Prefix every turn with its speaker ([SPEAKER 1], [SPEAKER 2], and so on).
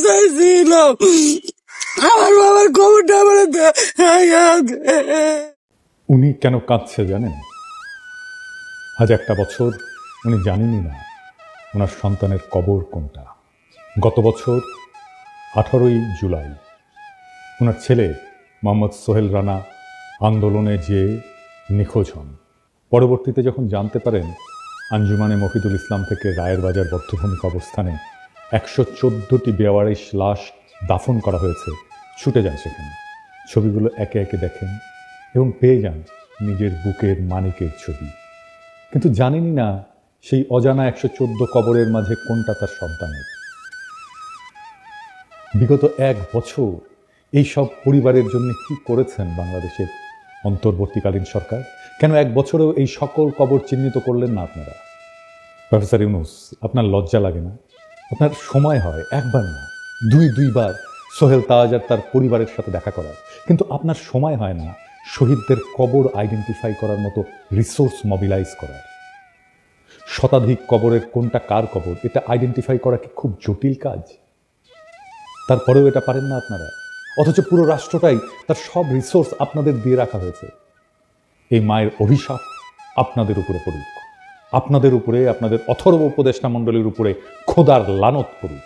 [SPEAKER 1] চাইছিল আমার বাবার খবরটা আমার
[SPEAKER 2] উনি কেন কাঁদছে জানেন? আজ একটা বছর উনি জানেনই না ওনার সন্তানের কবর কোনটা। গত বছর 18ই জুলাই ওনার ছেলে মোহাম্মদ সোহেল রানা আন্দোলনে যে নিখোঁজ হন। পরবর্তীতে যখন জানতে পারেন আঞ্জুমানে মফিদুল ইসলাম থেকে রায়ের বাজার বধ্যভূমি কবরস্থানে 114টি বেওয়ারিশ লাশ দাফন করা হয়েছে, ছুটে যান সেখানে। ছবিগুলো একে একে দেখেন এবং পেয়ে যান নিজের বুকের মানিকের ছবি, কিন্তু জানেনই না সেই অজানা 114 কবরের মাঝে কোনটা তার সন্তানের। বিগত 1 বছর এই সব পরিবারের জন্য কি করেছেন বাংলাদেশের অন্তর্বর্তীকালীন সরকার? কেন 1 বছরেও এই সকল কবর চিহ্নিত করলেন না আপনারা? প্রফেসর ইউনূস, আপনার লজ্জা লাগে না? আপনার সময় হয় একবার না দুইবার সোহেল তাজ আর তার পরিবারের সাথে দেখা করার, কিন্তু আপনার সময় হয় না শহীদদের কবর আইডেন্টিফাই করার মতো রিসোর্স মোবিলাইজ করার। শতাধিক কবরের কোনটা কার কবর এটা আইডেন্টিফাই করা কি খুব জটিল কাজ? তারপরেও এটা পারেন না আপনারা, অথচ পুরো রাষ্ট্রটাই তার সব রিসোর্স আপনাদের দিয়ে রাখা হয়েছে। এই মায়ের অভিশাপ আপনাদের উপরে পড়ুক, আপনাদের উপরে, আপনাদের অথর্ব উপদেষ্টা মণ্ডলীর উপরে খোদার লানত পড়ুক।